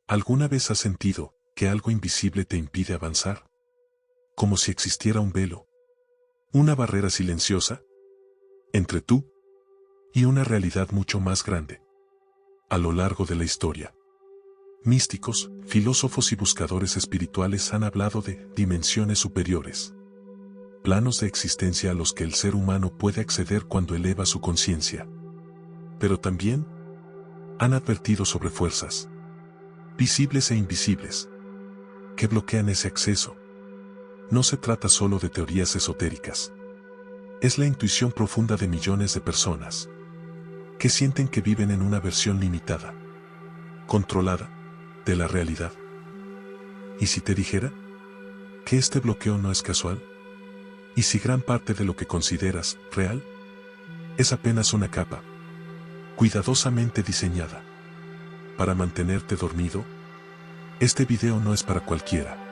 ¿Alguna vez has sentido que algo invisible te impide avanzar? Como si existiera un velo, una barrera silenciosa, entre tú y una realidad mucho más grande. A lo largo de la historia, místicos, filósofos y buscadores espirituales han hablado de dimensiones superiores, planos de existencia a los que el ser humano puede acceder cuando eleva su conciencia. Pero también han advertido sobre fuerzas, visibles e invisibles, que bloquean ese acceso. No se trata solo de teorías esotéricas. Es la intuición profunda de millones de personas que sienten que viven en una versión limitada, controlada, de la realidad. ¿Y si te dijera que este bloqueo no es casual? ¿Y si gran parte de lo que consideras real es apenas una capa, cuidadosamente diseñada para mantenerte dormido? Este video no es para cualquiera.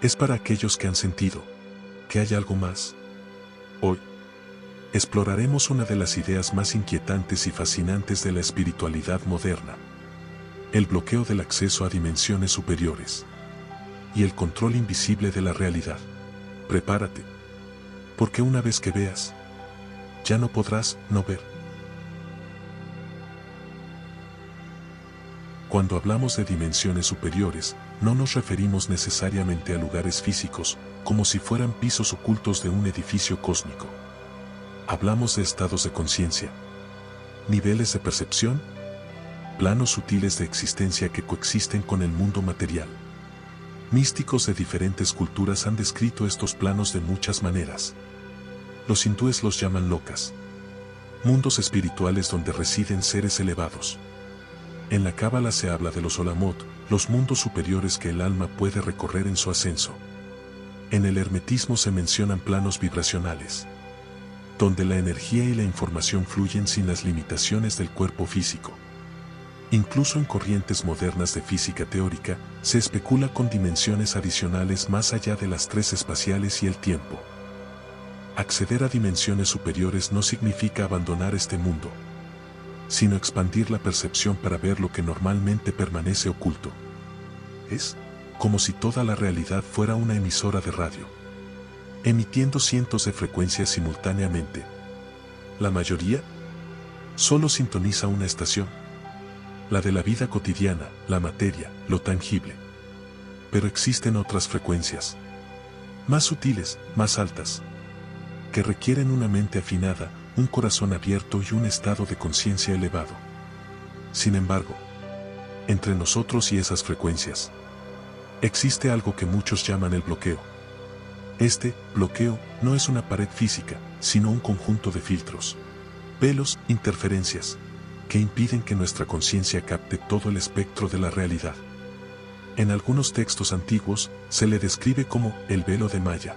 Es para aquellos que han sentido que hay algo más. Hoy exploraremos una de las ideas más inquietantes y fascinantes de la espiritualidad moderna: el bloqueo del acceso a dimensiones superiores y el control invisible de la realidad. Prepárate, porque una vez que veas, ya no podrás no ver. Cuando hablamos de dimensiones superiores, no nos referimos necesariamente a lugares físicos, como si fueran pisos ocultos de un edificio cósmico. Hablamos de estados de conciencia, niveles de percepción, planos sutiles de existencia que coexisten con el mundo material. Místicos de diferentes culturas han descrito estos planos de muchas maneras. Los hindúes los llaman lokas, mundos espirituales donde residen seres elevados. En la Cábala se habla de los Olamot, los mundos superiores que el alma puede recorrer en su ascenso. En el hermetismo se mencionan planos vibracionales, donde la energía y la información fluyen sin las limitaciones del cuerpo físico. Incluso en corrientes modernas de física teórica, se especula con dimensiones adicionales más allá de las tres espaciales y el tiempo. Acceder a dimensiones superiores no significa abandonar este mundo, sino expandir la percepción para ver lo que normalmente permanece oculto. Es como si toda la realidad fuera una emisora de radio, emitiendo cientos de frecuencias simultáneamente. La mayoría solo sintoniza una estación, la de la vida cotidiana, la materia, lo tangible. Pero existen otras frecuencias, más sutiles, más altas, que requieren una mente afinada, un corazón abierto y un estado de conciencia elevado. Sin embargo, entre nosotros y esas frecuencias, existe algo que muchos llaman el bloqueo. Este bloqueo no es una pared física, sino un conjunto de filtros, velos, interferencias, que impiden que nuestra conciencia capte todo el espectro de la realidad. En algunos textos antiguos, se le describe como el velo de Maya,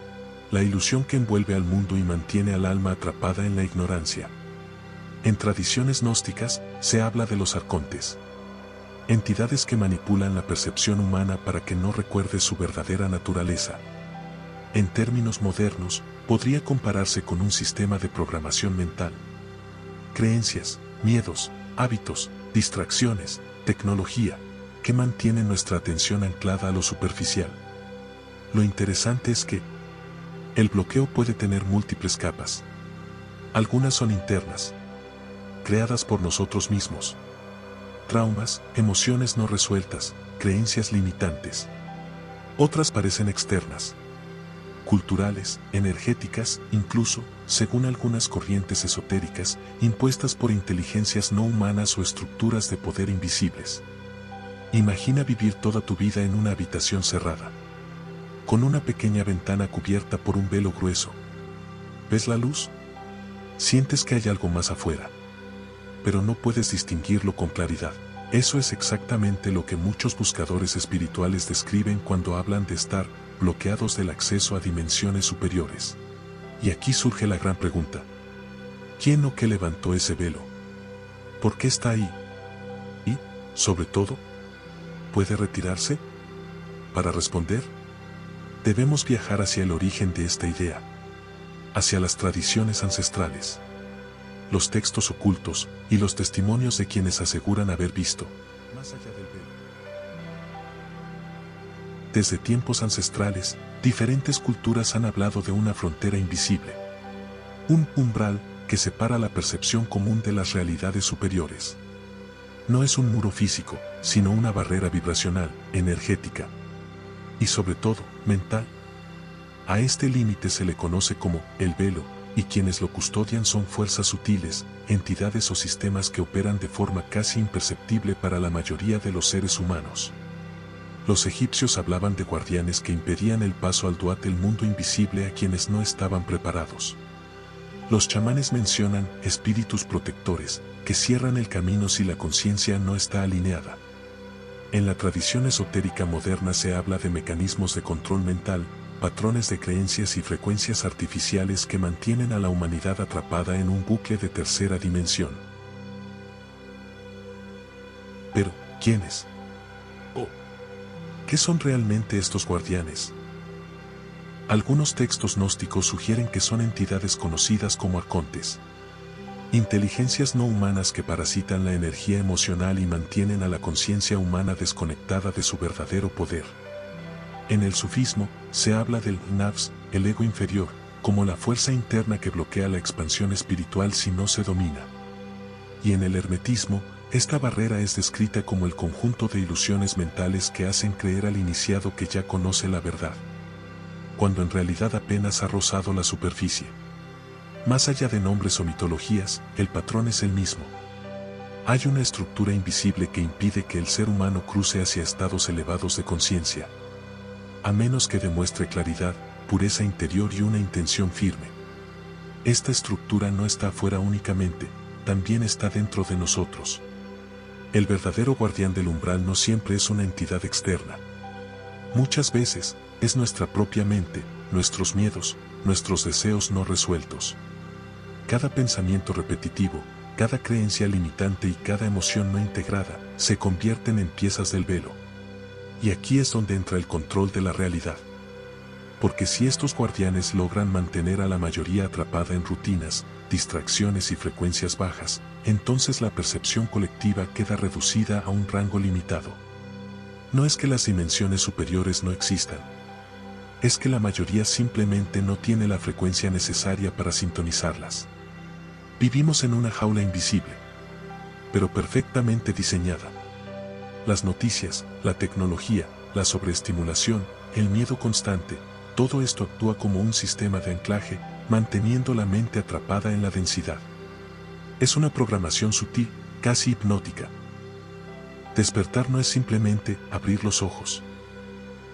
la ilusión que envuelve al mundo y mantiene al alma atrapada en la ignorancia. En tradiciones gnósticas, se habla de los arcontes, entidades que manipulan la percepción humana para que no recuerde su verdadera naturaleza. En términos modernos, podría compararse con un sistema de programación mental. Creencias, miedos, hábitos, distracciones, tecnología, que mantienen nuestra atención anclada a lo superficial. Lo interesante es que el bloqueo puede tener múltiples capas. Algunas son internas, creadas por nosotros mismos. Traumas, emociones no resueltas, creencias limitantes. Otras parecen externas, culturales, energéticas, incluso, según algunas corrientes esotéricas, impuestas por inteligencias no humanas o estructuras de poder invisibles. Imagina vivir toda tu vida en una habitación cerrada, con una pequeña ventana cubierta por un velo grueso. ¿Ves la luz? Sientes que hay algo más afuera, pero no puedes distinguirlo con claridad. Eso es exactamente lo que muchos buscadores espirituales describen cuando hablan de estar bloqueados del acceso a dimensiones superiores. Y aquí surge la gran pregunta: ¿quién o qué levantó ese velo? ¿Por qué está ahí? Y, sobre todo, ¿puede retirarse? Para responder, debemos viajar hacia el origen de esta idea, hacia las tradiciones ancestrales, los textos ocultos y los testimonios de quienes aseguran haber visto más allá del velo. Desde tiempos ancestrales, diferentes culturas han hablado de una frontera invisible. Un umbral que separa la percepción común de las realidades superiores. No es un muro físico, sino una barrera vibracional, energética y sobre todo, mental. A este límite se le conoce como el velo, y quienes lo custodian son fuerzas sutiles, entidades o sistemas que operan de forma casi imperceptible para la mayoría de los seres humanos. Los egipcios hablaban de guardianes que impedían el paso al Duat, el mundo invisible, a quienes no estaban preparados. Los chamanes mencionan espíritus protectores, que cierran el camino si la conciencia no está alineada. En la tradición esotérica moderna se habla de mecanismos de control mental, patrones de creencias y frecuencias artificiales que mantienen a la humanidad atrapada en un bucle de tercera dimensión. Pero, ¿quiénes? ¿O qué son realmente estos guardianes? Algunos textos gnósticos sugieren que son entidades conocidas como arcontes. Inteligencias no humanas que parasitan la energía emocional y mantienen a la conciencia humana desconectada de su verdadero poder. En el sufismo, se habla del nafs, el ego inferior, como la fuerza interna que bloquea la expansión espiritual si no se domina. Y en el hermetismo, esta barrera es descrita como el conjunto de ilusiones mentales que hacen creer al iniciado que ya conoce la verdad, cuando en realidad apenas ha rozado la superficie. Más allá de nombres o mitologías, el patrón es el mismo. Hay una estructura invisible que impide que el ser humano cruce hacia estados elevados de conciencia, a menos que demuestre claridad, pureza interior y una intención firme. Esta estructura no está afuera únicamente, también está dentro de nosotros. El verdadero guardián del umbral no siempre es una entidad externa. Muchas veces, es nuestra propia mente, nuestros miedos, nuestros deseos no resueltos. Cada pensamiento repetitivo, cada creencia limitante y cada emoción no integrada, se convierten en piezas del velo. Y aquí es donde entra el control de la realidad. Porque si estos guardianes logran mantener a la mayoría atrapada en rutinas, distracciones y frecuencias bajas, entonces la percepción colectiva queda reducida a un rango limitado. No es que las dimensiones superiores no existan. Es que la mayoría simplemente no tiene la frecuencia necesaria para sintonizarlas. Vivimos en una jaula invisible, pero perfectamente diseñada. Las noticias, la tecnología, la sobreestimulación, el miedo constante, todo esto actúa como un sistema de anclaje, manteniendo la mente atrapada en la densidad. Es una programación sutil, casi hipnótica. Despertar no es simplemente abrir los ojos.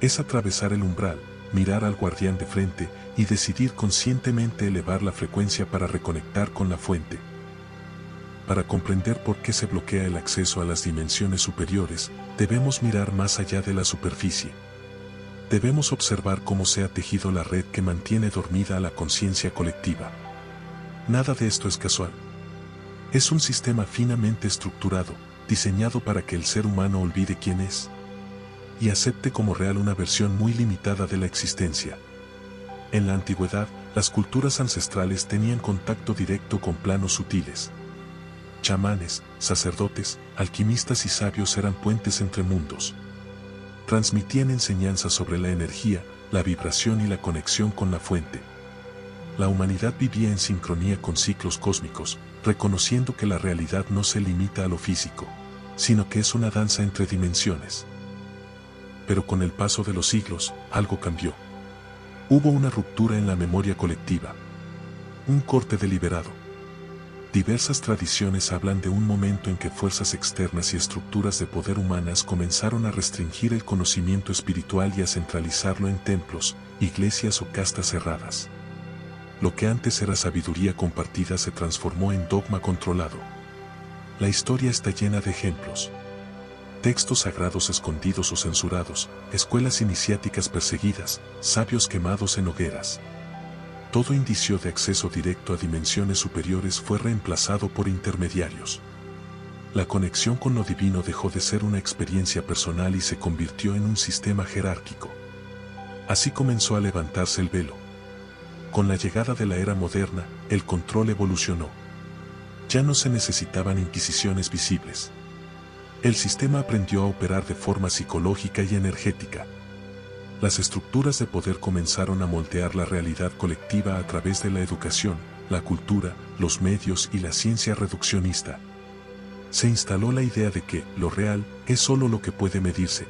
Es atravesar el umbral, mirar al guardián de frente y decidir conscientemente elevar la frecuencia para reconectar con la fuente. Para comprender por qué se bloquea el acceso a las dimensiones superiores, debemos mirar más allá de la superficie. Debemos observar cómo se ha tejido la red que mantiene dormida a la conciencia colectiva. Nada de esto es casual. Es un sistema finamente estructurado, diseñado para que el ser humano olvide quién es y acepte como real una versión muy limitada de la existencia. En la antigüedad, las culturas ancestrales tenían contacto directo con planos sutiles. Chamanes, sacerdotes, alquimistas y sabios eran puentes entre mundos. Transmitían enseñanzas sobre la energía, la vibración y la conexión con la fuente. La humanidad vivía en sincronía con ciclos cósmicos, reconociendo que la realidad no se limita a lo físico, sino que es una danza entre dimensiones. Pero con el paso de los siglos, algo cambió. Hubo una ruptura en la memoria colectiva. Un corte deliberado. Diversas tradiciones hablan de un momento en que fuerzas externas y estructuras de poder humanas comenzaron a restringir el conocimiento espiritual y a centralizarlo en templos, iglesias o castas cerradas. Lo que antes era sabiduría compartida se transformó en dogma controlado. La historia está llena de ejemplos. Textos sagrados escondidos o censurados, escuelas iniciáticas perseguidas, sabios quemados en hogueras. Todo indicio de acceso directo a dimensiones superiores fue reemplazado por intermediarios. La conexión con lo divino dejó de ser una experiencia personal y se convirtió en un sistema jerárquico. Así comenzó a levantarse el velo. Con la llegada de la era moderna, el control evolucionó. Ya no se necesitaban inquisiciones visibles. El sistema aprendió a operar de forma psicológica y energética. Las estructuras de poder comenzaron a moldear la realidad colectiva a través de la educación, la cultura, los medios y la ciencia reduccionista. Se instaló la idea de que lo real es solo lo que puede medirse,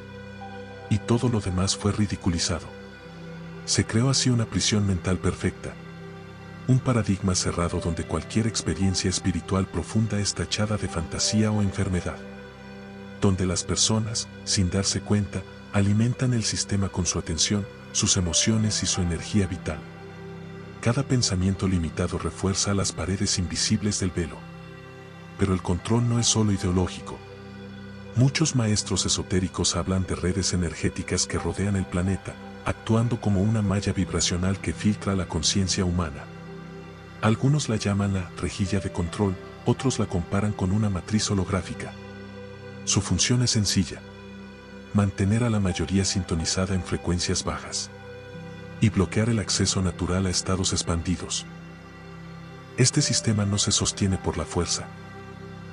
y todo lo demás fue ridiculizado. Se creó así una prisión mental perfecta, un paradigma cerrado donde cualquier experiencia espiritual profunda es tachada de fantasía o enfermedad, donde las personas, sin darse cuenta, alimentan el sistema con su atención, sus emociones y su energía vital. Cada pensamiento limitado refuerza las paredes invisibles del velo. Pero el control no es solo ideológico. Muchos maestros esotéricos hablan de redes energéticas que rodean el planeta, actuando como una malla vibracional que filtra la conciencia humana. Algunos la llaman la rejilla de control, otros la comparan con una matriz holográfica. Su función es sencilla: mantener a la mayoría sintonizada en frecuencias bajas y bloquear el acceso natural a estados expandidos. Este sistema no se sostiene por la fuerza,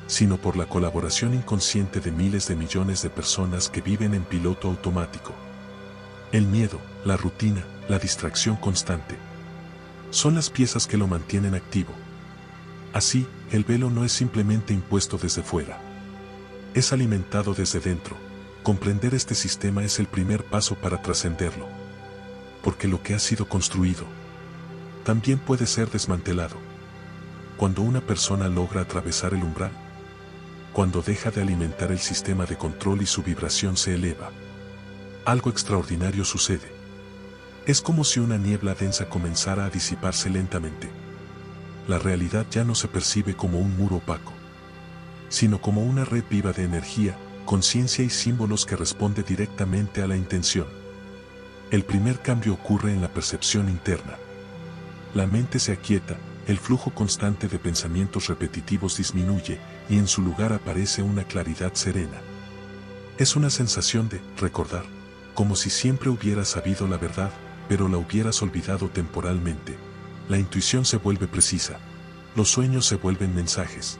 sino por la colaboración inconsciente de miles de millones de personas que viven en piloto automático. El miedo, la rutina, la distracción constante son las piezas que lo mantienen activo. Así, el velo no es simplemente impuesto desde fuera. Es alimentado desde dentro. Comprender este sistema es el primer paso para trascenderlo. Porque lo que ha sido construido también puede ser desmantelado. Cuando una persona logra atravesar el umbral, cuando deja de alimentar el sistema de control y su vibración se eleva, algo extraordinario sucede. Es como si una niebla densa comenzara a disiparse lentamente. La realidad ya no se percibe como un muro opaco, sino como una red viva de energía, conciencia y símbolos que responde directamente a la intención. El primer cambio ocurre en la percepción interna. La mente se aquieta, el flujo constante de pensamientos repetitivos disminuye y en su lugar aparece una claridad serena. Es una sensación de recordar, como si siempre hubieras sabido la verdad, pero la hubieras olvidado temporalmente. La intuición se vuelve precisa. Los sueños se vuelven mensajes.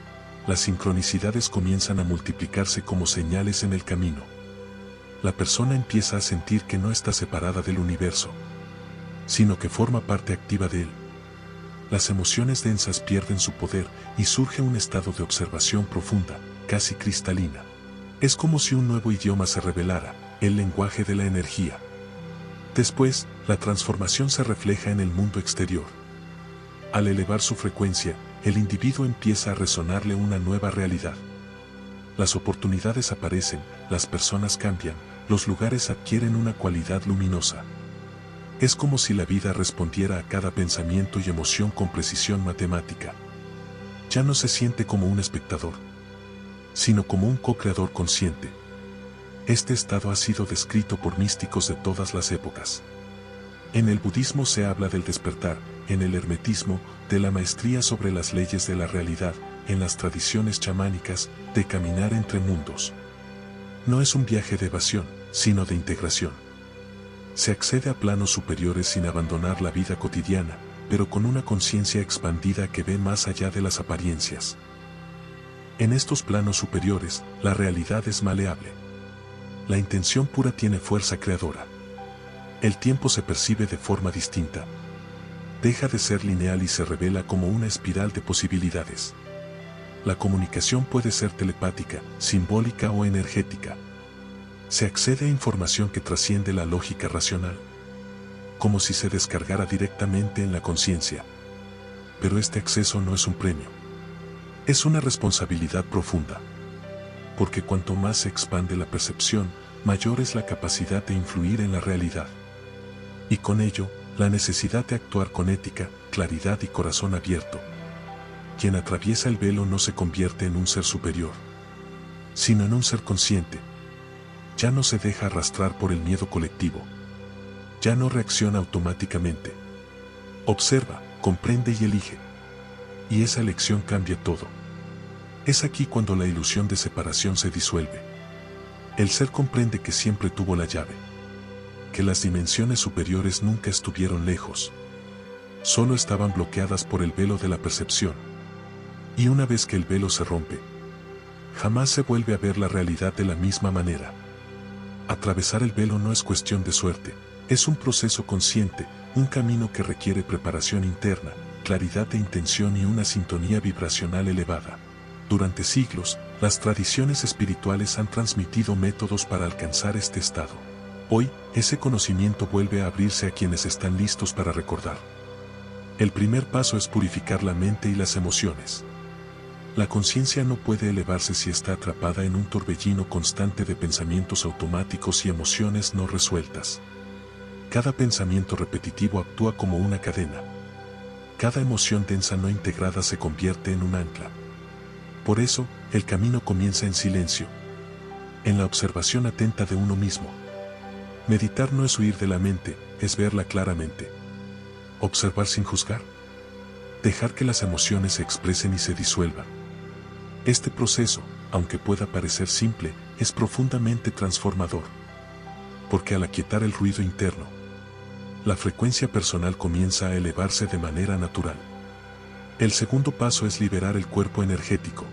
Las sincronicidades comienzan a multiplicarse como señales en el camino. La persona empieza a sentir que no está separada del universo, sino que forma parte activa de él. Las emociones densas pierden su poder y surge un estado de observación profunda, casi cristalina. Es como si un nuevo idioma se revelara, el lenguaje de la energía. Después, la transformación se refleja en el mundo exterior. Al elevar su frecuencia, el individuo empieza a resonarle una nueva realidad. Las oportunidades aparecen, las personas cambian, los lugares adquieren una cualidad luminosa. Es como si la vida respondiera a cada pensamiento y emoción con precisión matemática. Ya no se siente como un espectador, sino como un co-creador consciente. Este estado ha sido descrito por místicos de todas las épocas. En el budismo se habla del despertar, en el hermetismo, de la maestría sobre las leyes de la realidad, en las tradiciones chamánicas, de caminar entre mundos. No es un viaje de evasión, sino de integración. Se accede a planos superiores sin abandonar la vida cotidiana, pero con una conciencia expandida que ve más allá de las apariencias. En estos planos superiores, la realidad es maleable. La intención pura tiene fuerza creadora. El tiempo se percibe de forma distinta. Deja de ser lineal y se revela como una espiral de posibilidades. La comunicación puede ser telepática, simbólica o energética. Se accede a información que trasciende la lógica racional, como si se descargara directamente en la conciencia. Pero este acceso no es un premio. Es una responsabilidad profunda. Porque cuanto más se expande la percepción, mayor es la capacidad de influir en la realidad. Y con ello, la necesidad de actuar con ética, claridad y corazón abierto. Quien atraviesa el velo no se convierte en un ser superior, sino en un ser consciente. Ya no se deja arrastrar por el miedo colectivo. Ya no reacciona automáticamente. Observa, comprende y elige. Y esa elección cambia todo. Es aquí cuando la ilusión de separación se disuelve. El ser comprende que siempre tuvo la llave. Que las dimensiones superiores nunca estuvieron lejos. Solo estaban bloqueadas por el velo de la percepción. Y una vez que el velo se rompe, jamás se vuelve a ver la realidad de la misma manera. Atravesar el velo no es cuestión de suerte, Es un proceso consciente, un camino que requiere preparación interna, claridad de intención y una sintonía vibracional elevada. Durante siglos, las tradiciones espirituales han transmitido métodos para alcanzar este estado. Hoy, ese conocimiento vuelve a abrirse a quienes están listos para recordar. El primer paso es purificar la mente y las emociones. La conciencia no puede elevarse si está atrapada en un torbellino constante de pensamientos automáticos y emociones no resueltas. Cada pensamiento repetitivo actúa como una cadena. Cada emoción densa no integrada se convierte en un ancla. Por eso, el camino comienza en silencio, en la observación atenta de uno mismo. Meditar no es huir de la mente, es verla claramente. Observar sin juzgar. Dejar que las emociones se expresen y se disuelvan. Este proceso, aunque pueda parecer simple, es profundamente transformador. Porque al aquietar el ruido interno, la frecuencia personal comienza a elevarse de manera natural. El segundo paso es liberar el cuerpo energético.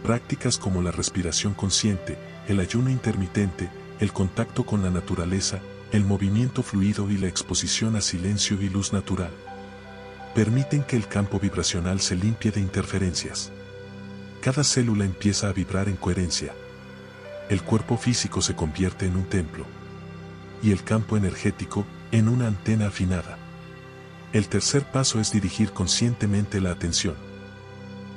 Prácticas como la respiración consciente, el ayuno intermitente, el contacto con la naturaleza, el movimiento fluido y la exposición a silencio y luz natural permiten que el campo vibracional se limpie de interferencias. Cada célula empieza a vibrar en coherencia. El cuerpo físico se convierte en un templo y el campo energético en una antena afinada. El tercer paso es dirigir conscientemente la atención.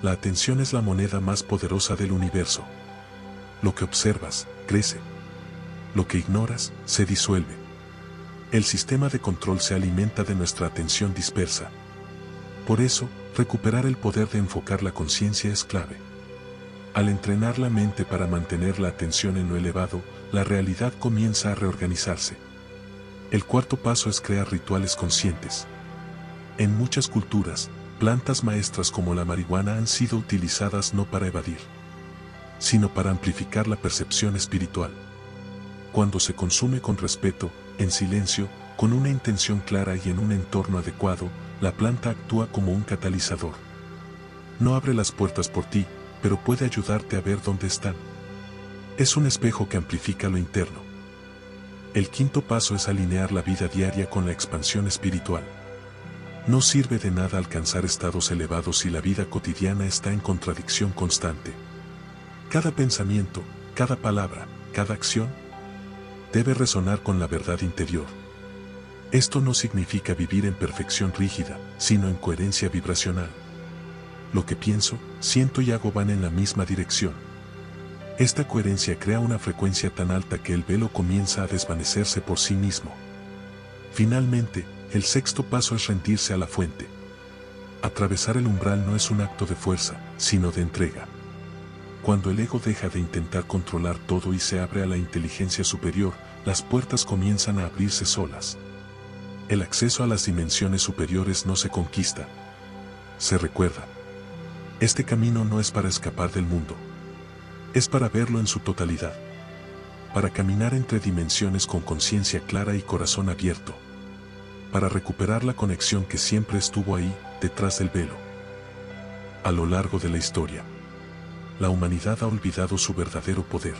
La atención es la moneda más poderosa del universo. Lo que observas, crece. Lo que ignoras, se disuelve. El sistema de control se alimenta de nuestra atención dispersa. Por eso, recuperar el poder de enfocar la conciencia es clave. Al entrenar la mente para mantener la atención en lo elevado, la realidad comienza a reorganizarse. El cuarto paso es crear rituales conscientes. En muchas culturas, plantas maestras como la marihuana han sido utilizadas no para evadir, sino para amplificar la percepción espiritual. Cuando se consume con respeto, en silencio, con una intención clara y en un entorno adecuado, la planta actúa como un catalizador. No abre las puertas por ti, pero puede ayudarte a ver dónde están. Es un espejo que amplifica lo interno. El quinto paso es alinear la vida diaria con la expansión espiritual. No sirve de nada alcanzar estados elevados si la vida cotidiana está en contradicción constante. Cada pensamiento, cada palabra, cada acción, debe resonar con la verdad interior. Esto no significa vivir en perfección rígida, sino en coherencia vibracional. Lo que pienso, siento y hago van en la misma dirección. Esta coherencia crea una frecuencia tan alta que el velo comienza a desvanecerse por sí mismo. Finalmente, el sexto paso es rendirse a la fuente. Atravesar el umbral no es un acto de fuerza, sino de entrega. Cuando el ego deja de intentar controlar todo y se abre a la inteligencia superior, las puertas comienzan a abrirse solas. El acceso a las dimensiones superiores no se conquista, se recuerda. Este camino no es para escapar del mundo. Es para verlo en su totalidad. Para caminar entre dimensiones con conciencia clara y corazón abierto. Para recuperar la conexión que siempre estuvo ahí, detrás del velo. A lo largo de la historia, la humanidad ha olvidado su verdadero poder.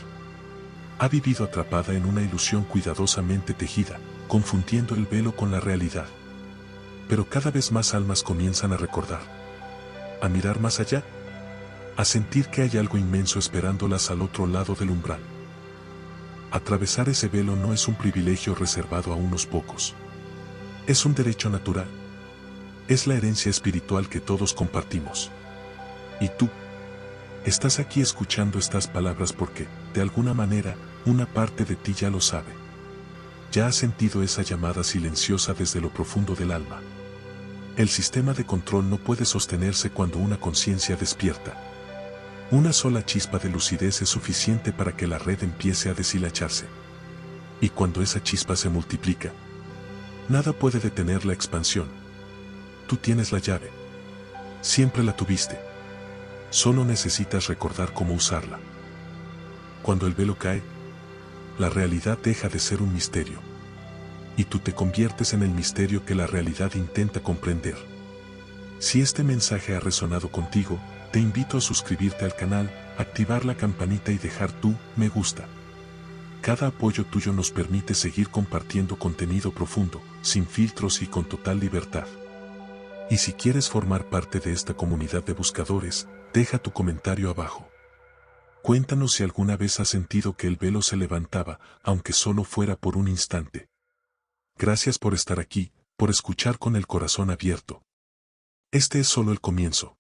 Ha vivido atrapada en una ilusión cuidadosamente tejida, confundiendo el velo con la realidad. Pero cada vez más almas comienzan a recordar, a mirar más allá, a sentir que hay algo inmenso esperándolas al otro lado del umbral. Atravesar ese velo no es un privilegio reservado a unos pocos. Es un derecho natural. Es la herencia espiritual que todos compartimos. Y tú, estás aquí escuchando estas palabras porque, de alguna manera, una parte de ti ya lo sabe. Ya has sentido esa llamada silenciosa desde lo profundo del alma. El sistema de control no puede sostenerse cuando una conciencia despierta. Una sola chispa de lucidez es suficiente para que la red empiece a deshilacharse. Y cuando esa chispa se multiplica, nada puede detener la expansión. Tú tienes la llave. Siempre la tuviste. Solo necesitas recordar cómo usarla. Cuando el velo cae, la realidad deja de ser un misterio. Y tú te conviertes en el misterio que la realidad intenta comprender. Si este mensaje ha resonado contigo, te invito a suscribirte al canal, activar la campanita y dejar tu me gusta. Cada apoyo tuyo nos permite seguir compartiendo contenido profundo, sin filtros y con total libertad. Y si quieres formar parte de esta comunidad de buscadores, deja tu comentario abajo. Cuéntanos si alguna vez has sentido que el velo se levantaba, aunque solo fuera por un instante. Gracias por estar aquí, por escuchar con el corazón abierto. Este es solo el comienzo.